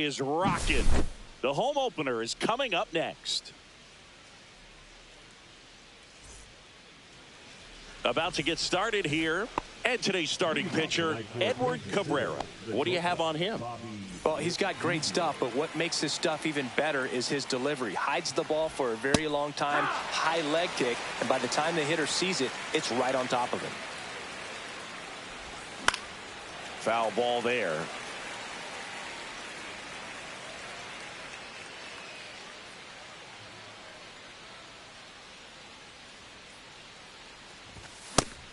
is rocking. The home opener is coming up next. About to get started here. And today's starting pitcher, Edward Cabrera. What do you have on him? Well, he's got great stuff, but what makes his stuff even better is his delivery. Hides the ball for a very long time, high leg kick, and by the time the hitter sees it, it's right on top of him. Foul ball there.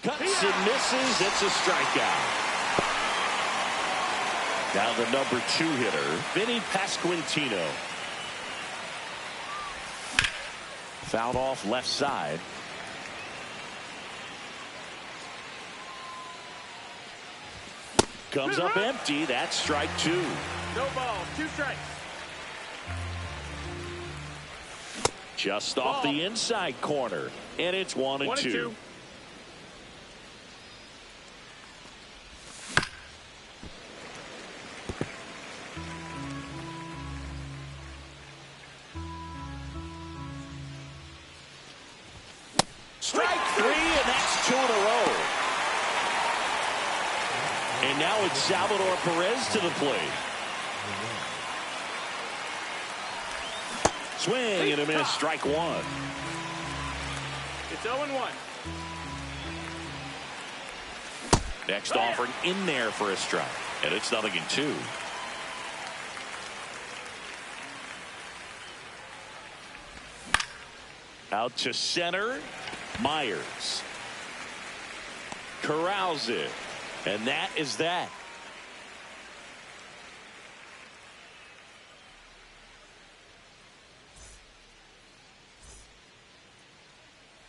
Cuts and misses. It's a strikeout. Now the number 2 hitter, Vinny Pasquantino. Fouled off left side. Comes up empty. That's strike 2. No ball, 2 strikes. Just off the inside corner. And it's 1-2. Strike 3, and that's 2 in a row. And now it's Salvador Perez to the plate. Swing and a miss, strike 1. It's 0-1. Next offering in there for a strike. And it's 0-2. Out to center. Myers corrals it, and that is that.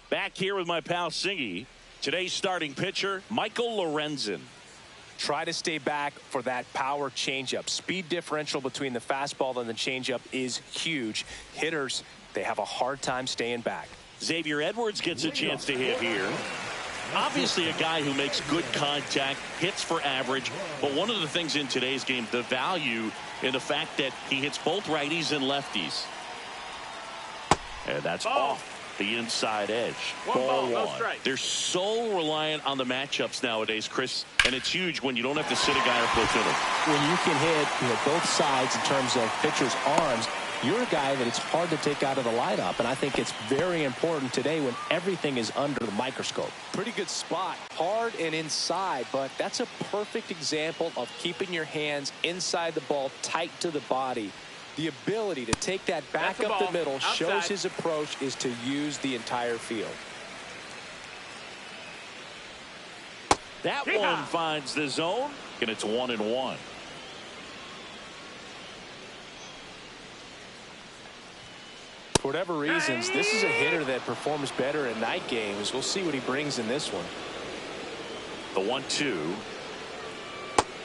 Back here with my pal Singy. Today's starting pitcher, Michael Lorenzen. Try to stay back for that power changeup. Speed differential between the fastball and the changeup is huge. Hitters, they have a hard time staying back. Xavier Edwards gets a chance to hit here. Obviously a guy who makes good contact, hits for average, but one of the things in today's game, the value in the fact that he hits both righties and lefties. And that's off the inside edge. Ball 1. No strike. They're so reliant on the matchups nowadays, Chris, and it's huge when you don't have to sit a guy or platoon him. When you can hit both sides in terms of pitchers' arms, you're a guy that it's hard to take out of the lineup, and I think it's very important today when everything is under the microscope. Pretty good spot, hard and inside, but that's a perfect example of keeping your hands inside the ball, tight to the body. The ability to take that back up the middle shows his approach is to use the entire field. That one finds the zone, and it's 1-1. For whatever reasons, this is a hitter that performs better in night games. We'll see what he brings in this one. The 1-2.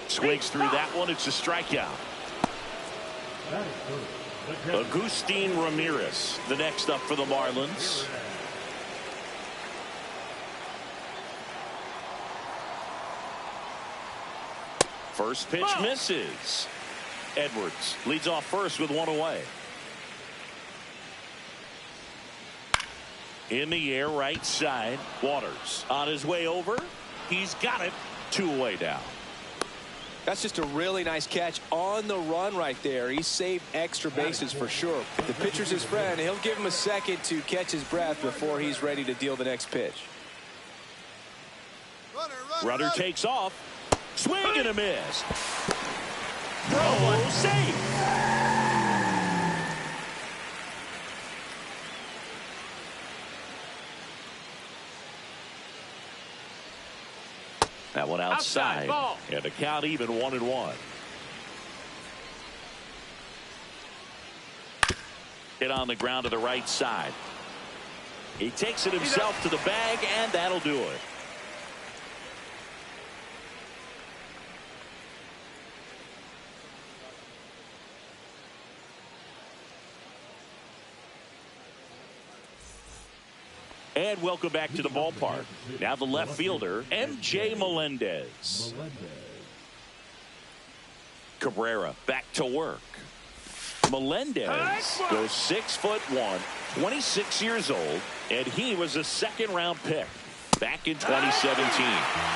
Swings through that one. It's a strikeout. Agustin Ramirez, the next up for the Marlins. First pitch misses. Edwards leads off first with 1 away. In the air, right side. Waters on his way over. He's got it. 2 away now. That's just a really nice catch on the run right there. He saved extra bases for sure. If the pitcher's his friend, he'll give him a second to catch his breath before he's ready to deal the next pitch. Runner takes off. Swing and a miss. Throw safe. That one outside. And a count even 1-1. Hit on the ground to the right side. He takes it himself to the bag, and that'll do it. And welcome back to the ballpark. Now the left fielder, M.J. Melendez. Cabrera back to work. Melendez goes 6'1", 26 years old, and he was a second-round pick back in 2017.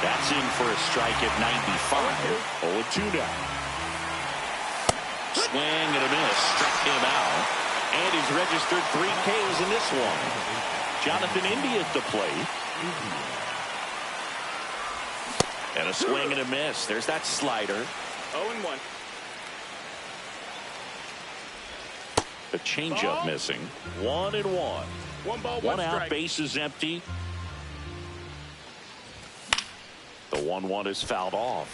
That's in for a strike at 95. 0-2 now. Swing and a miss. Struck him out. And he's registered 3 Ks in this one. Jonathan India at the plate. And a swing and a miss. There's that slider. 0-1. The changeup missing. 1-1. 1 ball, 1 out, strike. base is empty. The 1-1 is fouled off.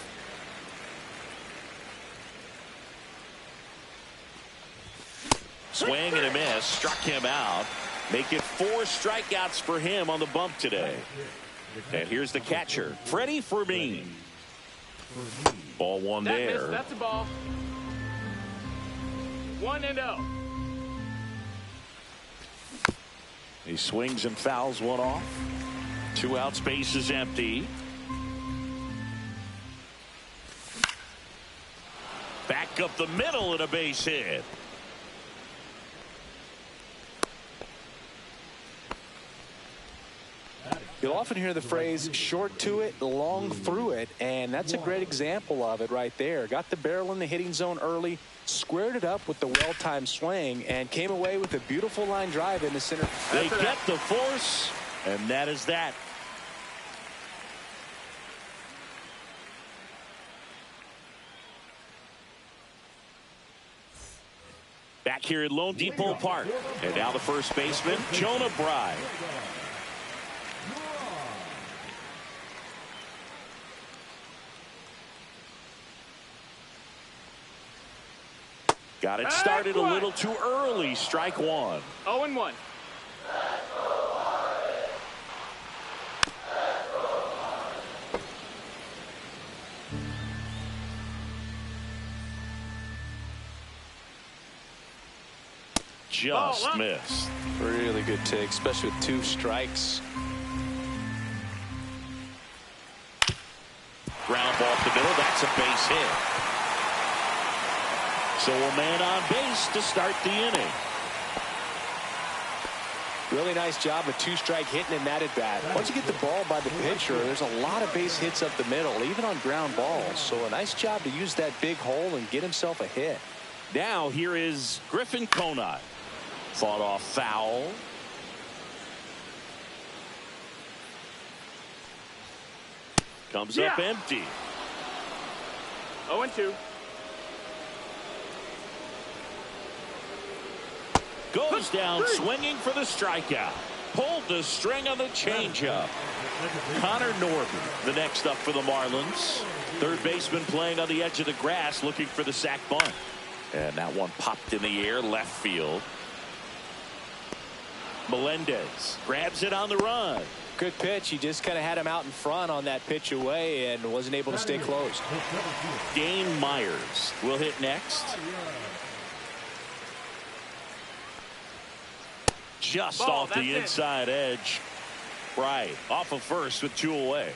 Swing and a miss. Struck him out. Make it 4 strikeouts for him on the bump today. And here's the catcher, Freddie Fermin. Ball 1 there. That's a ball. 1-0. He swings and fouls one off. 2 outs, base is empty. Back up the middle and a base hit. You'll often hear the phrase short to it, long through it, and that's a great example of it right there. Got the barrel in the hitting zone early, squared it up with the well-timed swing, and came away with a beautiful line drive in the center. They get the force, and that is that. Back here at Lone Depot Park, and now the first baseman, Jonah Bride. Got it started a little too early. Strike 1. 0-1. Just missed. Really good take, especially with 2 strikes. Ground ball up the middle. That's a base hit. So a man on base to start the inning. Really nice job of 2-strike hitting in that at bat. Once you get the ball by the pitcher, there's a lot of base hits up the middle, even on ground balls. So a nice job to use that big hole and get himself a hit. Now here is Griffin Conine. Fought off foul. Comes up empty. 0-2. Goes down swinging for the strikeout. Pulled the string on the changeup. Connor Norton, the next up for the Marlins. Third baseman playing on the edge of the grass, looking for the sac bunt. And that one popped in the air, left field. Melendez grabs it on the run. Good pitch. He just kind of had him out in front on that pitch away and wasn't able to stay close. Dane Myers will hit next. Just off the inside edge. Right off of first with 2 away.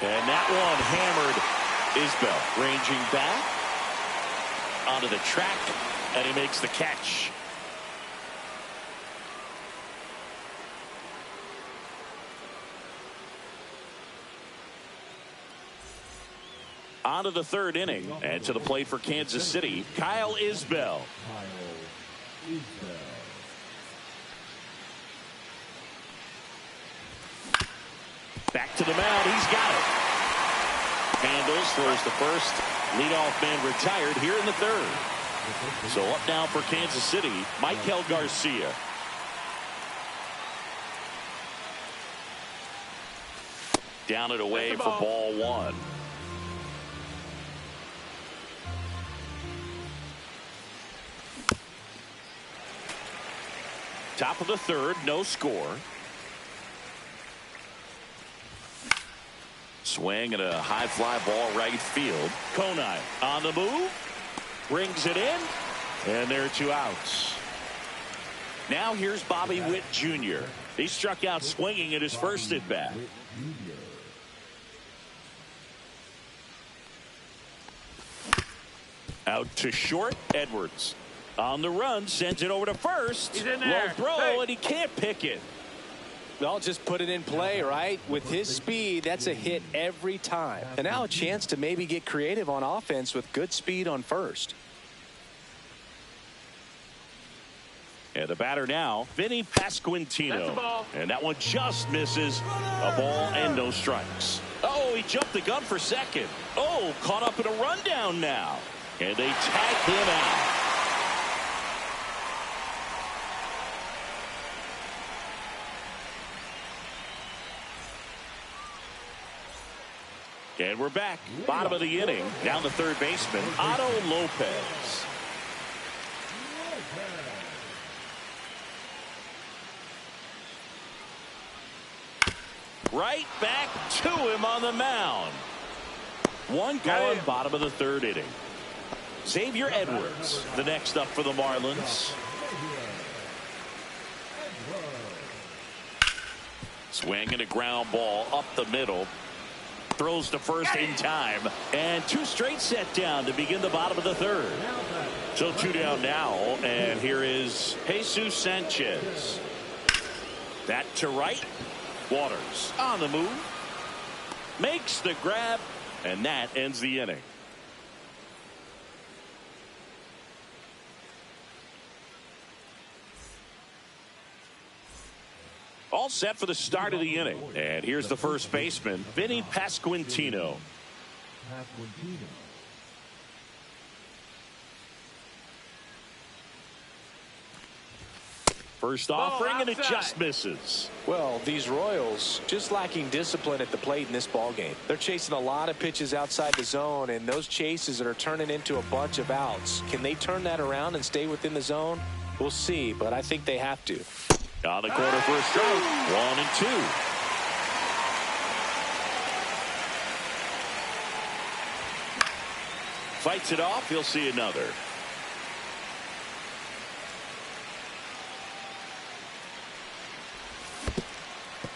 And that one hammered. Isbell ranging back onto the track, and he makes the catch. On to the 3rd inning, and to the plate for Kansas City, Kyle Isbell. Back to the mound. He's got it. Handles, throws to first. Leadoff man retired here in the 3rd. So up now for Kansas City, Michael Garcia. Down and away for ball 1. Top of the 3rd, no score. Swing and a high fly ball right field. Conine on the move. Brings it in. And there are 2 outs. Now here's Bobby Witt Jr. He struck out swinging at his first at bat. Out to short. Edwards on the run, sends it over to first. He's in there. Low throw, hey. and he can't pick it. Well, just put it in play, right? With his speed, that's a hit every time. And now a chance to maybe get creative on offense with good speed on first. And the batter now, Vinny Pasquantino. And that one just misses. A ball and no strikes. Oh, he jumped the gun for second. Oh, caught up in a rundown now. And they tag him out. And we're back. Bottom of the inning. Down the third baseman, Otto Lopez. Right back to him on the mound. One gone, bottom of the third inning. Xavier Edwards, the next up for the Marlins. Swinging a ground ball up the middle. Throws to first in time. And two straight set down to begin the bottom of the third. So two down now. And here is Jesus Sanchez. That to right. Waters on the move. Makes the grab. And that ends the inning. All set for the start of the inning. And here's the first baseman, Vinny Pasquantino. First offering, and it just misses. Well, these Royals just lacking discipline at the plate in this ball game. They're chasing a lot of pitches outside the zone, and those chases that are turning into a bunch of outs. Can they turn that around and stay within the zone? We'll see, but I think they have to. On the corner for a strike. 1-2. Fights it off. He'll see another.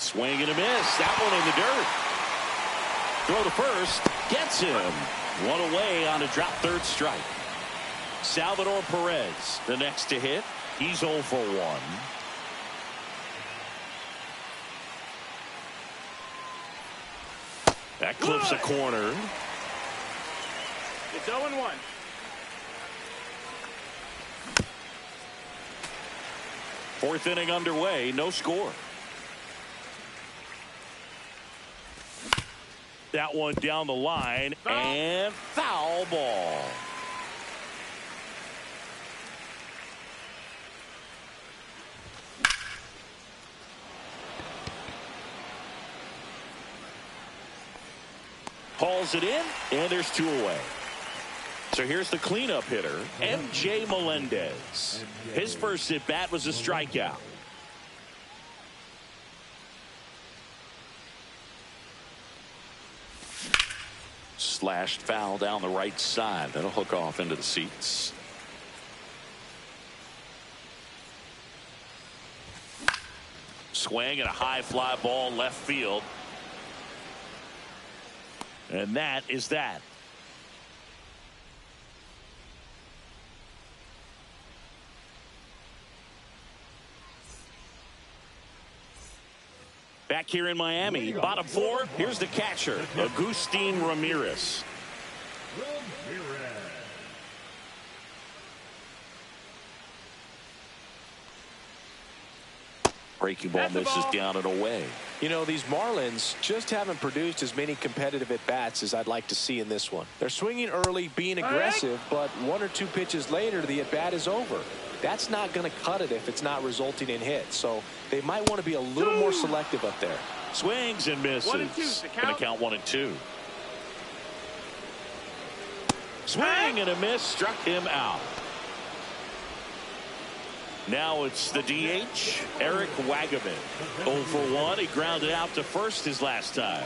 Swing and a miss. That one in the dirt. Throw to first. Gets him. One away on a drop third strike. Salvador Perez, the next to hit. He's 0 for 1. That clips a corner. It's 0-1. Fourth inning underway. No score. That one down the line. And foul ball. Hauls it in, and there's 2 away. So here's the cleanup hitter, M.J. Melendez. His first at bat was a strikeout. Slashed foul down the right side. That'll hook off into the seats. Swing and a high fly ball left field. And that is that. Back here in Miami, bottom 4, here's the catcher, Agustin Ramirez. Breaking ball misses down and away. You know, these Marlins just haven't produced as many competitive at-bats as I'd like to see in this one. They're swinging early, being aggressive, but 1 or 2 pitches later, the at-bat is over. That's not going to cut it if it's not resulting in hits. So they might want to be a little more selective up there. Swings and misses. 1 and 2. Going to count 1 and 2. Swing and a miss. Struck him out. Now it's the DH, Eric Wagaman. 0 for 1. He grounded out to first his last time.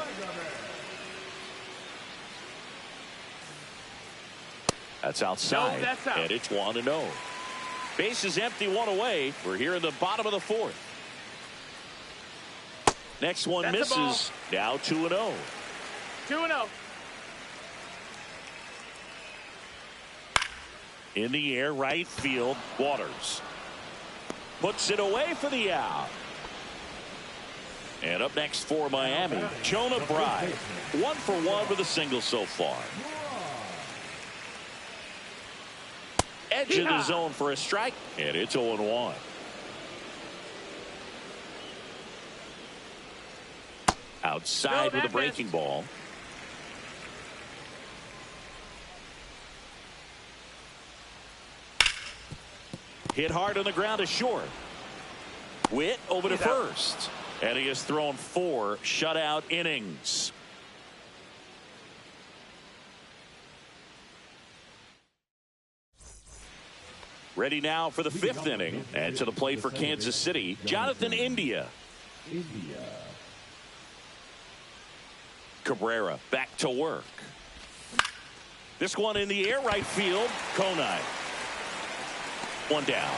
That's outside. No, that's out. And it's 1-0. Base is empty, 1 away. We're here in the bottom of the 4th. Next one That's misses. Now 2-0. 2-0. In the air, right field, Waters. Puts it away for the out. And up next for Miami, Jonah Bride. 1 for 1 with a single so far. Edge of the zone for a strike, and it's 0-1. Outside with a breaking ball. Hit hard on the ground to short. Witt over to first. And he has thrown 4 shutout innings. Ready now for the 5th inning. And to the plate for Kansas City, Jonathan India. Cabrera back to work. This one in the air, right field, Konai. 1 down.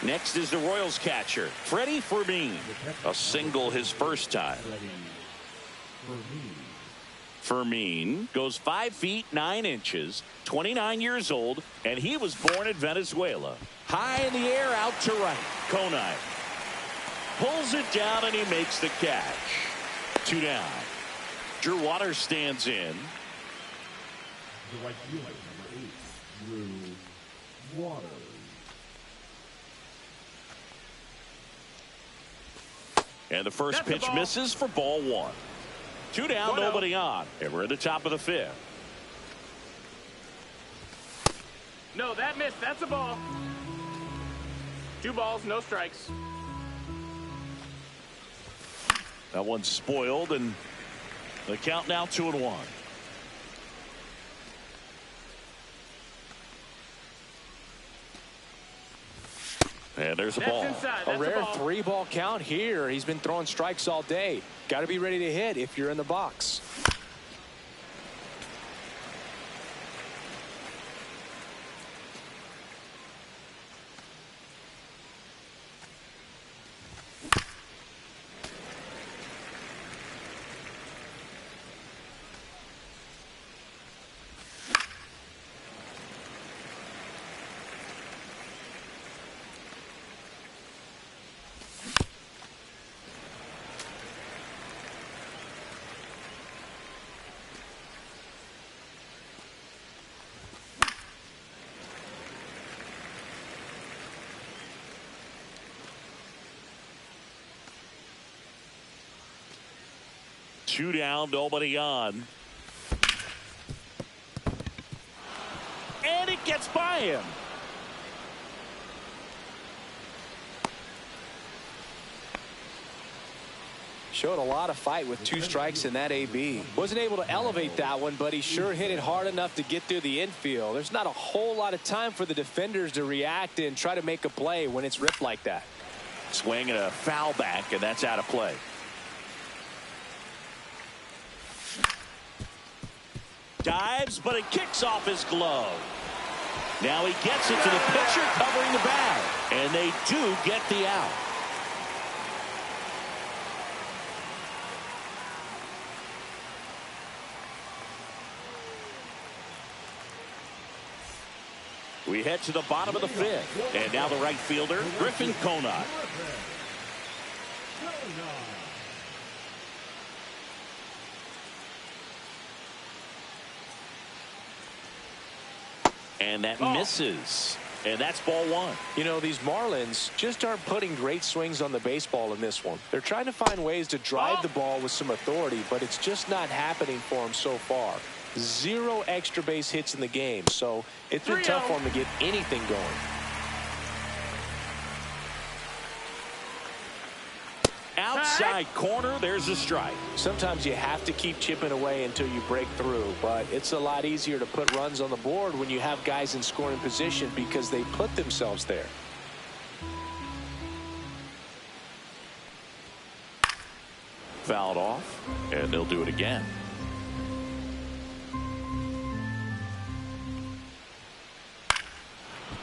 Next is the Royals catcher, Freddie Fermin. A single his first time. Fermin goes 5 feet 9 inches, 29 years old, and he was born in Venezuela. High in the air, out to right. Konai pulls it down, and he makes the catch. 2 down. Drew Waters stands in. The right fielder, number 8, Drew Waters. And the first pitch misses for ball 1. 2 down, nobody on. And we're at the top of the 5th. No, that missed. That's a ball. 2 balls, no strikes. That one's spoiled, and the count now 2-1. And there's a ball. A rare 3-ball count here. He's been throwing strikes all day. Got to be ready to hit if you're in the box. Two down, nobody on. And it gets by him. Showed a lot of fight with 2 strikes in that AB. Wasn't able to elevate that one, but he sure hit it hard enough to get through the infield. There's not a whole lot of time for the defenders to react and try to make a play when it's ripped like that. Swing and a foul back, and that's out of play. Dives, but it kicks off his glove. Now he gets it to the pitcher covering the bag, and they do get the out. We head to the bottom of the 5th, and now the right fielder, Griffin Conant. And that misses. And that's ball 1. You know, these Marlins just aren't putting great swings on the baseball in this one. They're trying to find ways to drive the ball with some authority, but it's just not happening for them so far. 0 extra base hits in the game, so it's been tough for them to get anything going. Outside corner, there's a strike. Sometimes you have to keep chipping away until you break through, but it's a lot easier to put runs on the board when you have guys in scoring position because they put themselves there. Fouled off, and they'll do it again.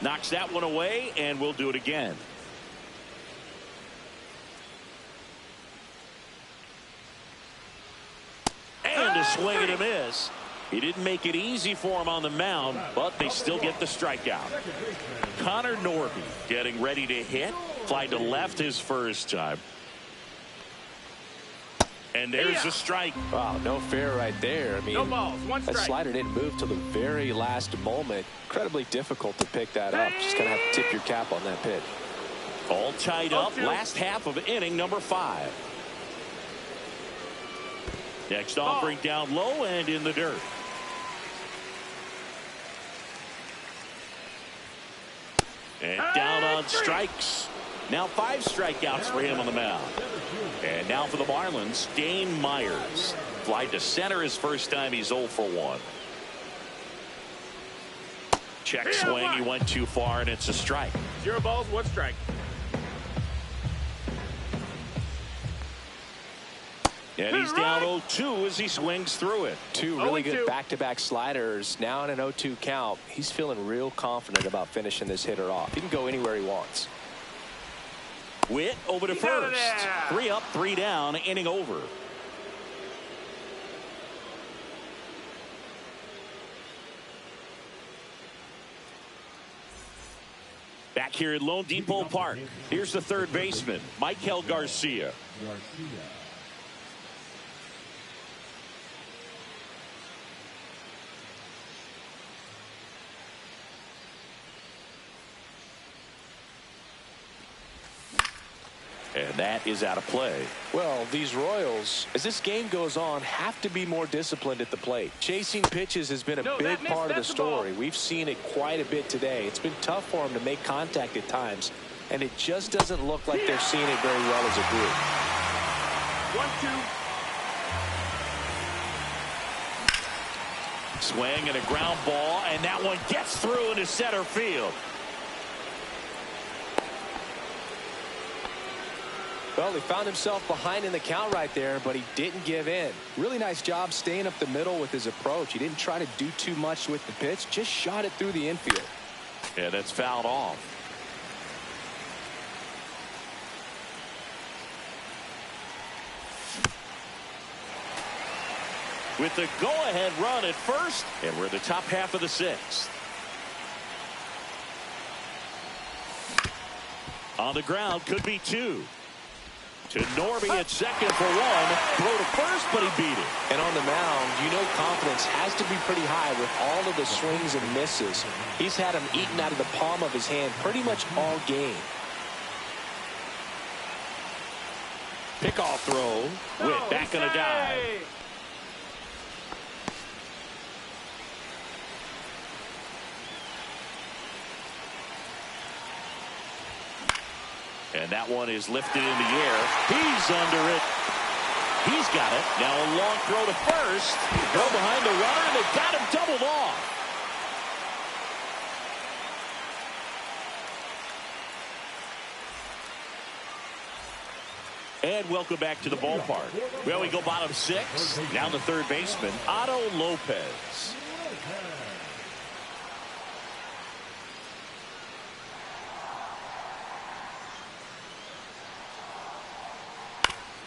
Knocks that one away, and we'll do it again. And a swing and a miss. He didn't make it easy for him on the mound, but they still get the strikeout. Connor Norby getting ready to hit. Fly to left his first time. And there's a strike. Wow, no fair right there. I mean, No balls, one strike. that slider didn't move till the very last moment. Incredibly difficult to pick that up. Just going to have to tip your cap on that pitch. All tied up. Last half of inning number 5. Next offering down low and in the dirt. And down on strikes. Now 5 strikeouts for him on the mound. And now for the Marlins, Dane Myers. Fly to center his first time. He's 0 for 1. Check swing. He went too far, and it's a strike. 0 balls, 1 strike. And he's down 0-2 as he swings through it. 2 really good back-to-back sliders. Now in an 0-2 count. He's feeling real confident about finishing this hitter off. He can go anywhere he wants. Witt over to first. 3 up, 3 down, inning over. Back here at Lone Depot Park, here's the third baseman, Michael Garcia. And that is out of play. Well, these Royals, as this game goes on, have to be more disciplined at the plate. Chasing pitches has been a big part of the story. We've seen it quite a bit today. It's been tough for them to make contact at times, and it just doesn't look like they're seeing it very well as a group. 1-2. Swing and a ground ball, and that one gets through into center field. Well, he found himself behind in the count right there, but he didn't give in. Really nice job staying up the middle with his approach. He didn't try to do too much with the pitch, just shot it through the infield. Yeah, that's fouled off. With the go-ahead run at first, and we're in the top half of the 6th. On the ground, could be 2. To Norby at second for 1. Throw to first, but he beat it. And on the mound, you know confidence has to be pretty high with all of the swings and misses. He's had them eaten out of the palm of his hand pretty much all game. Pickoff throw. Witt back on a dive. And that one is lifted in the air. He's under it. He's got it. Now a long throw to first. Go behind the runner, and they've got him doubled off. And welcome back to the ballpark. Well, we go bottom 6. Now the third baseman, Otto Lopez.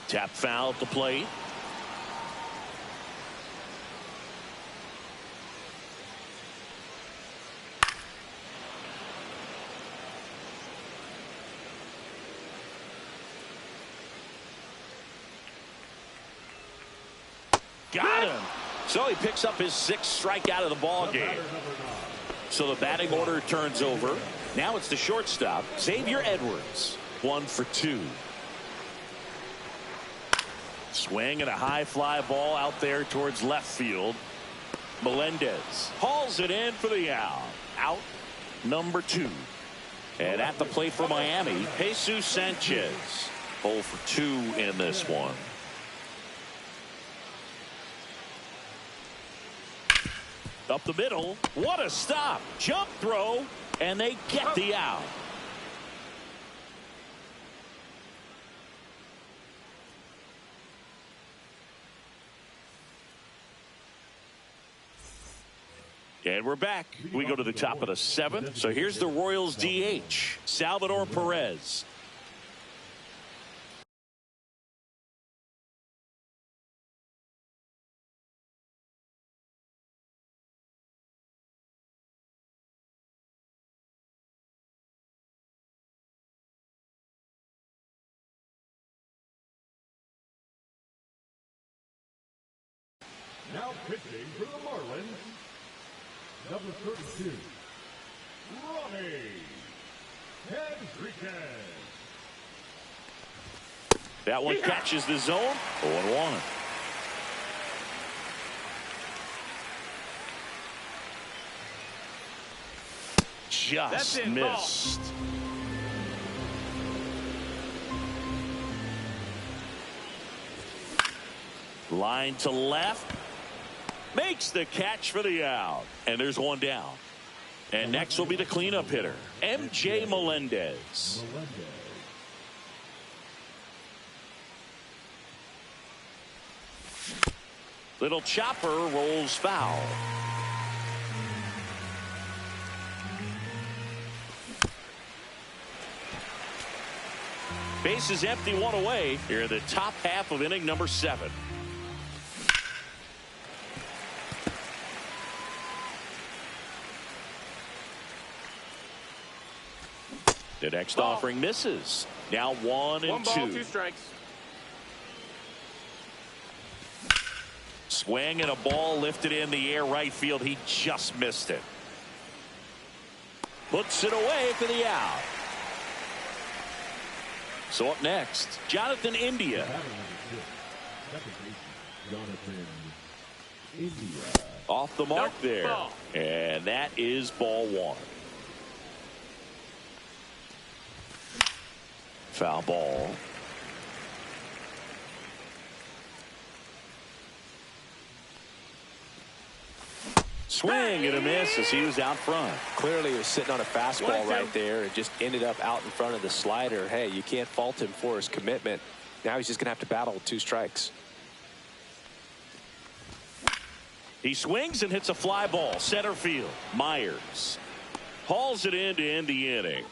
Tap foul at the plate. Got him. So he picks up his 6th strikeout of the ball game. So the batting order turns over. Now it's the shortstop, Xavier Edwards. 1 for 2. Swing and a high fly ball out there towards left field. Melendez hauls it in for the out. Out number 2. And at the plate for Miami, Jesus Sanchez. 0 for 2 in this one. Up the middle. What a stop. Jump throw. And they get the out. And we're back. We go to the top of the 7th. So here's the Royals DH, Salvador Perez. Now pitching for the Marlins, number 32, Ronnie Henriquez. That one catches the zone. 0-1. Just missed. Line to left. Makes the catch for the out. And there's one down. And next will be the cleanup hitter, MJ Melendez. Little chopper rolls foul. Base is empty, one away here in the top half of inning number 7. The next offering misses. Now 1-2. 1 ball, 2 strikes. Swing and a ball lifted in the air right field. He just missed it. Puts it away for the out. So up next, Jonathan India. Off the mark there. Ball. And that is ball 1. Foul ball. Swing and a miss as he was out front. Clearly he was sitting on a fastball right there and just ended up out in front of the slider. Hey, you can't fault him for his commitment. Now he's just going to have to battle with 2 strikes. He swings and hits a fly ball center field. Myers hauls it in to end the inning.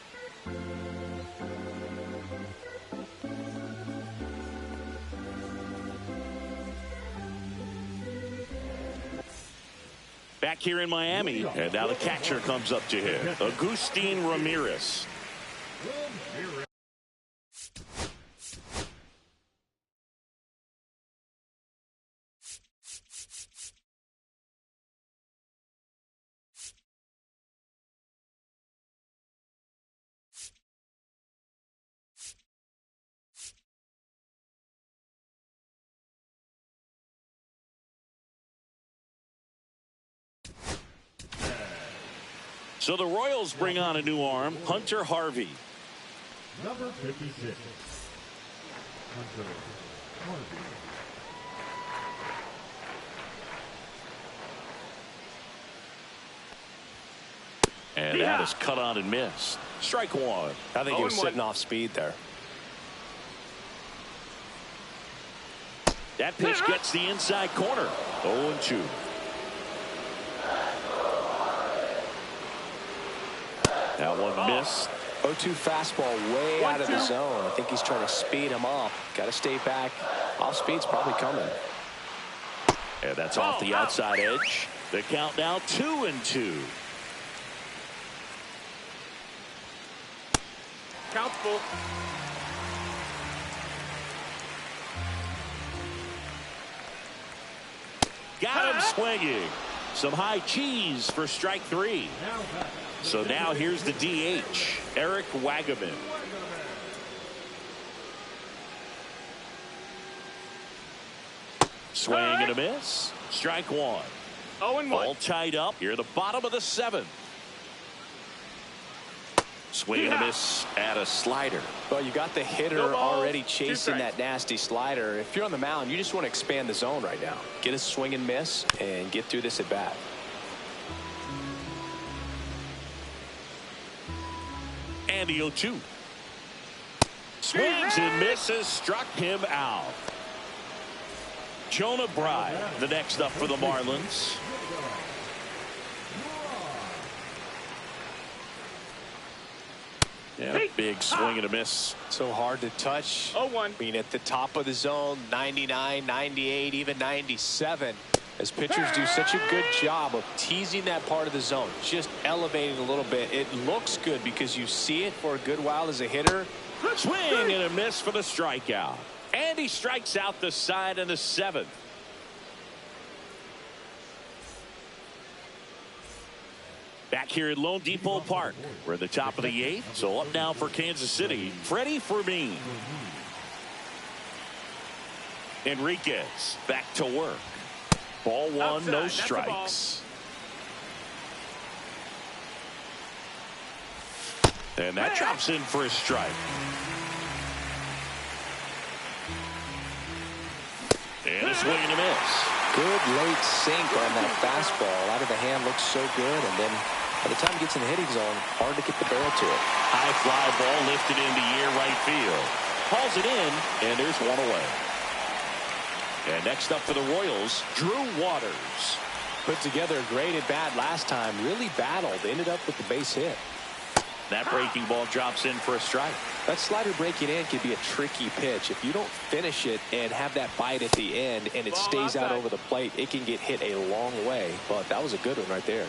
Back here in Miami, and now the catcher comes up to him, Agustin Ramirez. So the Royals bring on a new arm, Hunter Harvey. Number 56, Hunter Harvey. And that is cut on and missed. Strike 1. I think he was sitting off speed there. That pitch gets the inside corner. 0-2. That one missed. 0-2 fastball way out of the zone. I think he's trying to speed him up. Got to stay back. Off speed's probably coming. And that's off the outside edge. The count now 2-2. Count full. Got him swinging. Some high cheese for strike 3. So now here's the DH, Eric Wagaman. Swing and a miss. Strike 1. 0-1. All tied up here at the bottom of the 7th. Swing and a miss at a slider. Well, you got the hitter already chasing that nasty slider. If you're on the mound, you just want to expand the zone right now. Get a swing and miss and get through this at bat. And the 0-2. Swings and misses, struck him out. Jonah Bride, the next up for the Marlins. Yeah, big swing and a miss. So hard to touch. 0-1. I mean, at the top of the zone, 99, 98, even 97. As pitchers do such a good job of teasing that part of the zone, just elevating a little bit. It looks good because you see it for a good while as a hitter. Swing and a miss for the strikeout. And he strikes out the side in the 7th. Back here at Lone Depot Park, we're at the top of the 8th. So up now for Kansas City, Freddie Fermin. Enriquez back to work. Ball one, Outside, no that's the strikes. And that drops in for a strike. And a swing and a miss. Good late sink on that fastball. Out of the hand looks so good, and then by the time it gets in the hitting zone, hard to get the barrel to it. High fly ball lifted into the air right field. Calls it in, and there's one away. And next up for the Royals, Drew Waters. Put together a great at bat last time. Really battled. Ended up with the base hit. That breaking ball drops in for a strike. That slider breaking in can be a tricky pitch. If you don't finish it and have that bite at the end and it stays out over the plate, it can get hit a long way. But that was a good one right there.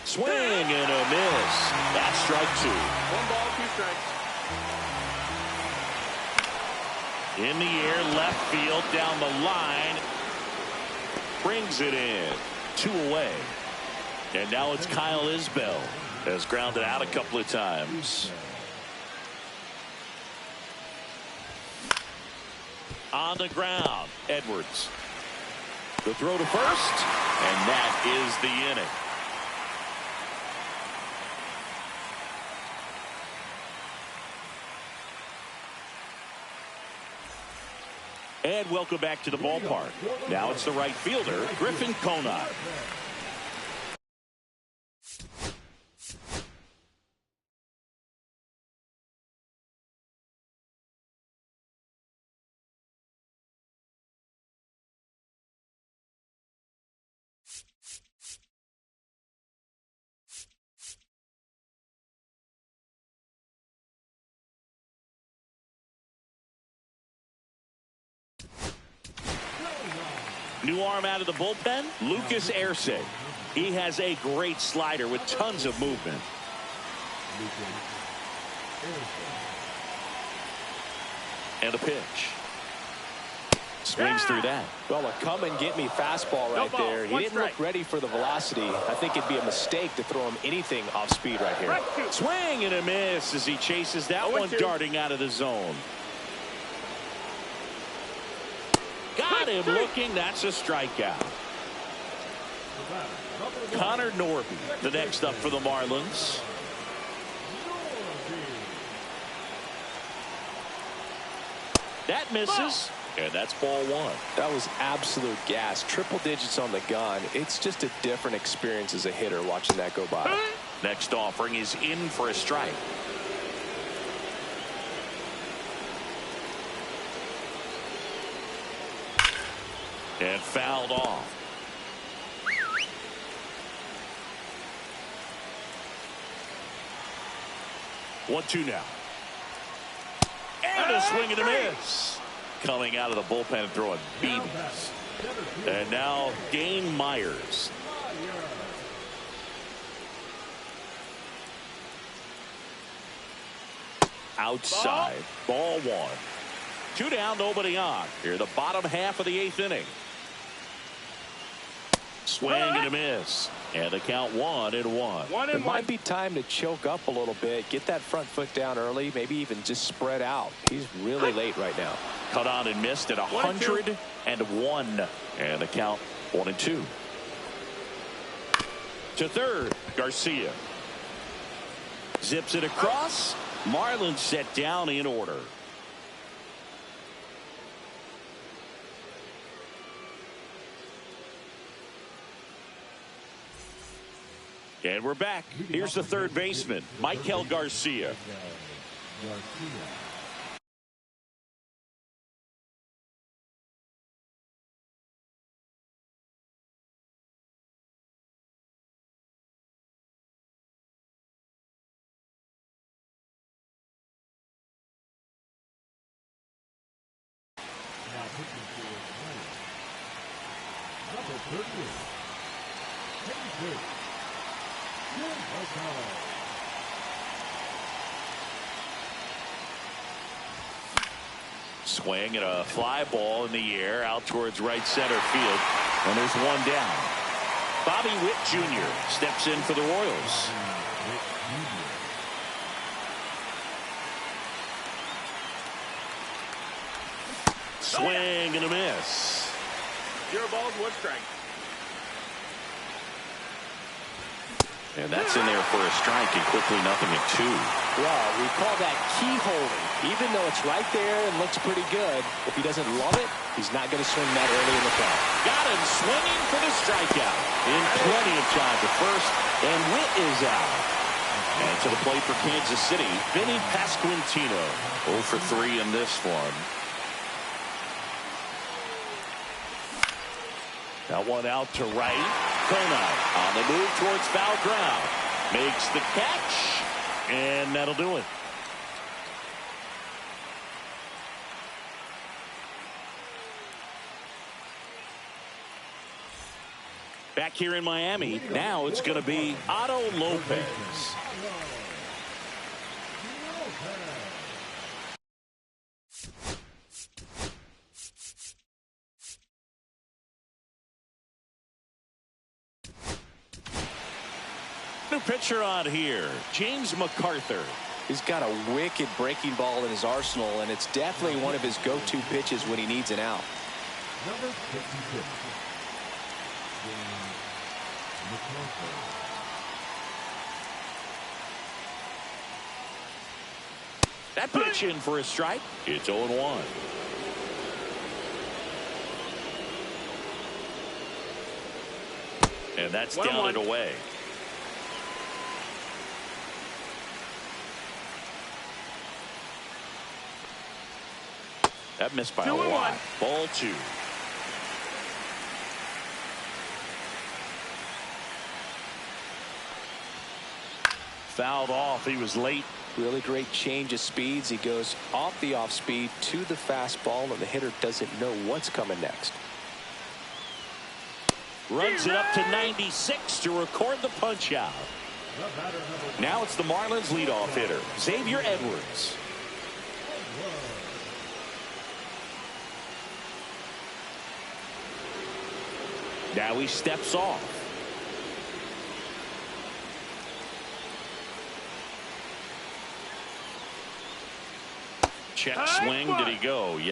Swing and a miss. That's strike 2. 1 ball, 2 strikes. In the air, left field, down the line. Brings it in. 2 away. And now it's Kyle Isbell. Has grounded out a couple of times. On the ground, Edwards. The throw to first, and that is the inning. And welcome back to the ballpark. Now it's the right fielder, Griffin Conine. New arm out of the bullpen, Lucas Erce. He has a great slider with tons of movement. And a pitch. Swings through that. Well, a come and get me fastball right there. He didn't look ready for the velocity. I think it'd be a mistake to throw him anything off speed right here. Swing and a miss as he chases that one darting out of the zone. Got him looking. That's a strikeout. Connor Norby, the next up for the Marlins. That misses, and that's ball 1. That was absolute gas. Triple digits on the gun. It's just a different experience as a hitter watching that go by. Next offering is in for a strike. And fouled off. One-two now. And a swing and a miss. Coming out of the bullpen and throwing BBs. And now Dane Myers. Outside. Ball 1. 2 down, nobody on. Here, the bottom half of the 8th inning. Swing and a miss. And the count 1-1. It might be time to choke up a little bit. Get that front foot down early. Maybe even just spread out. He's really late right now. Cut on and missed at 101. And the count 1-2. To third, Garcia. Zips it across. Marlins set down in order. And we're back. Here's the third baseman, Michael Garcia. Swing and a fly ball in the air out towards right center field. And there's one down. Bobby Witt Jr. steps in for the Royals. Swing and a miss. 0 balls, 1 strike. And that's in there for a strike, and quickly 0-2. Well, we call that key holding. Even though it's right there and looks pretty good, if he doesn't love it, he's not going to swing that early in the count. Got him swinging for the strikeout. In plenty of time to first, and Witt is out. And to the plate for Kansas City, Vinny Pasquantino. 0 for 3 in this one. That one out to right. Kona on the move towards foul ground. Makes the catch, and that'll do it. Back here in Miami, now it's going to be Otto Lopez. New pitcher on here, James MacArthur. He's got a wicked breaking ball in his arsenal, and it's definitely one of his go-to pitches when he needs an out. Number 56. That pitch in for a strike. It's 0-1. And that's down and away. That missed by a lot. Ball 2. Fouled off. He was late. Really great change of speeds. He goes off the off speed to the fastball, and the hitter doesn't know what's coming next. Runs it up to 96 to record the punch out. Now it's the Marlins leadoff hitter, Xavier Edwards. Now he steps off. Check swing. Did he go? Yeah.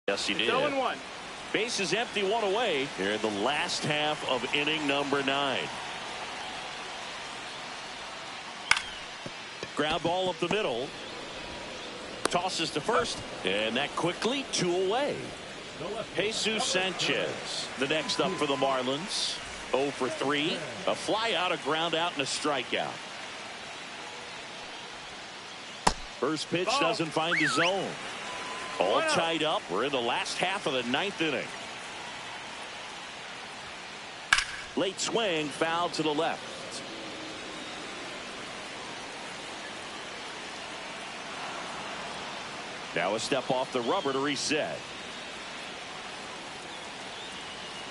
Yes, he did. 0-1. Base is empty, 1 away here in the last half of inning number 9. Ground ball up the middle. Tosses to first, and that quickly 2 away. Jesus Sanchez, the next up for the Marlins. 0 for 3. A fly out, a ground out, and a strikeout. First pitch doesn't find the zone. All tied up. We're in the last half of the 9th inning. Late swing, foul to the left. Now a step off the rubber to reset.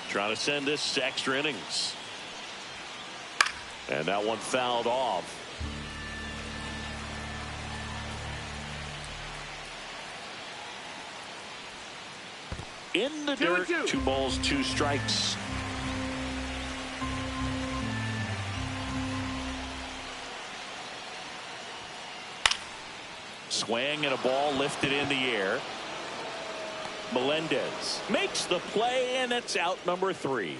Trying to send this to extra innings. And that one fouled off. In the dirt, 2 balls, 2 strikes. Swing and a ball lifted in the air. Melendez makes the play, and it's out number 3.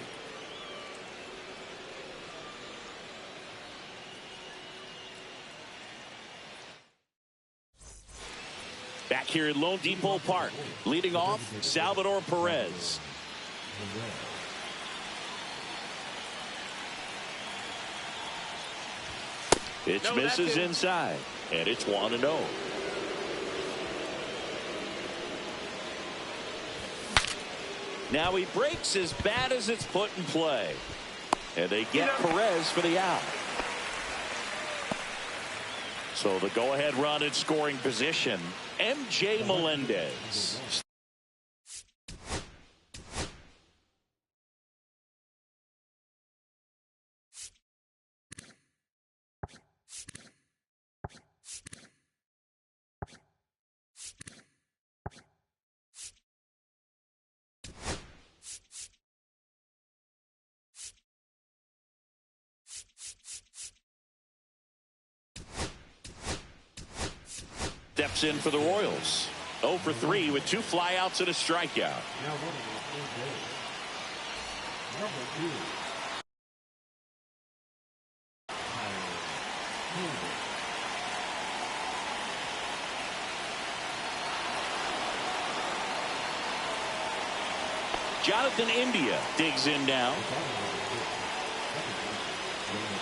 Back here at Lone Depot Park, leading off, Salvador Perez. Pitch misses inside, and it's 1-0. Now he breaks as bad as it's put in play. And they get Perez for the out. So the go-ahead run in scoring position, MJ Melendez. Steps in for the Royals. 0 for 3 with 2 flyouts and a strikeout. Jonathan India digs in now.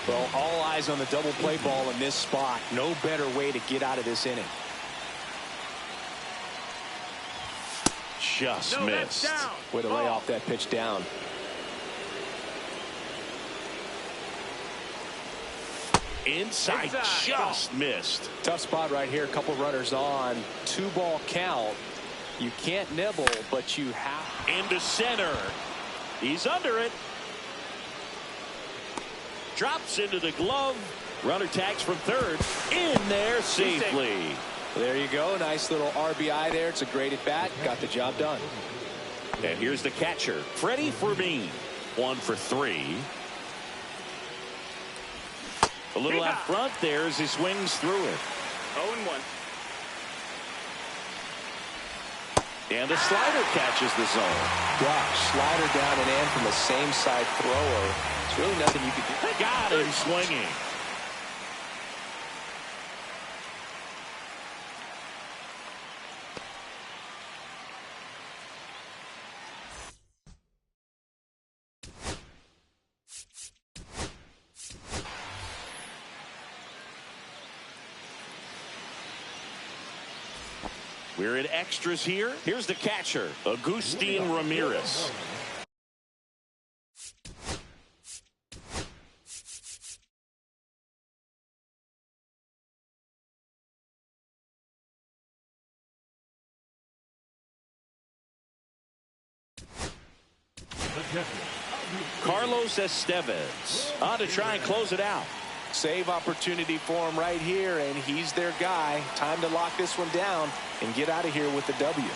Well, all eyes on the double play ball in this spot. No better way to get out of this inning. Just missed. Way to lay off that pitch down. Inside, just missed. Tough spot right here. A couple runners on. 2-ball count. You can't nibble, but you have. Into center. He's under it. Drops into the glove. Runner tags from third. In there safely. There you go. Nice little RBI there. It's a great at bat. Got the job done. And here's the catcher, Freddie Fermin. 1 for 3. A little out front there as he swings through it. 0-1. And the slider catches the zone. Gosh, slider down and in from the same side thrower. There's really nothing you can do. Got him swinging. We're at extras here. Here's the catcher, Agustin Ramirez. Carlos Estevez on to try and close it out. Save opportunity for him right here, and he's their guy. Time to lock this one down and get out of here with the W.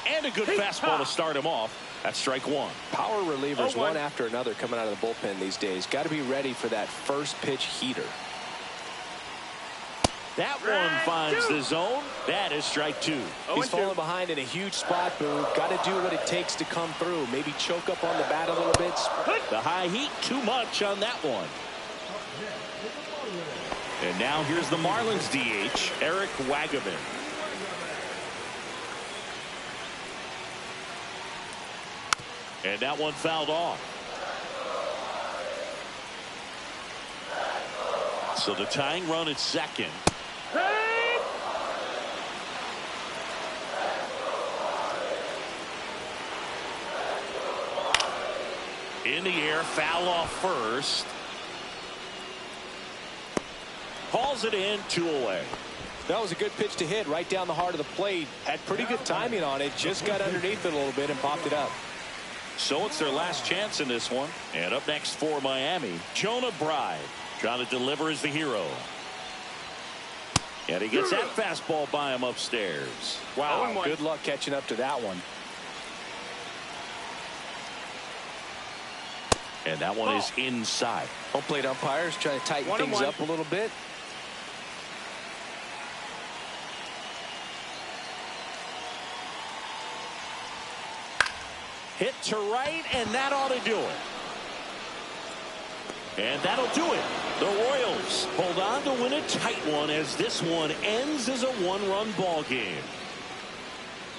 And a good fastball to start him off. That's strike 1. Power relievers one after another coming out of the bullpen these days. Got to be ready for that first pitch heater. That one finds the zone. That is strike 2. He's falling behind in a huge spot, Boo. Got to do what it takes to come through. Maybe choke up on the bat a little bit. The high heat, too much on that one. And now here's the Marlins DH, Eric Wagaman. And that one fouled off. So the tying run at second. In the air, foul off first. Hauls it in, 2 away. That was a good pitch to hit right down the heart of the plate. Had pretty good timing on it. Just got underneath it a little bit and popped it up. So it's their last chance in this one. And up next for Miami, Jonah Bride. Trying to deliver as the hero. And he gets that fastball by him upstairs. Wow, good luck catching up to that one. And that one is inside. Home plate umpires trying to tighten things up a little bit. Hit to right, and that ought to do it. And that'll do it. The Royals hold on to win a tight one as this one ends as a 1-run ball game.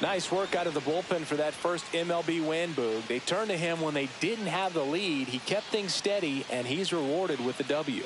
Nice work out of the bullpen for that first MLB win, Boog. They turned to him when they didn't have the lead. He kept things steady, and he's rewarded with the W.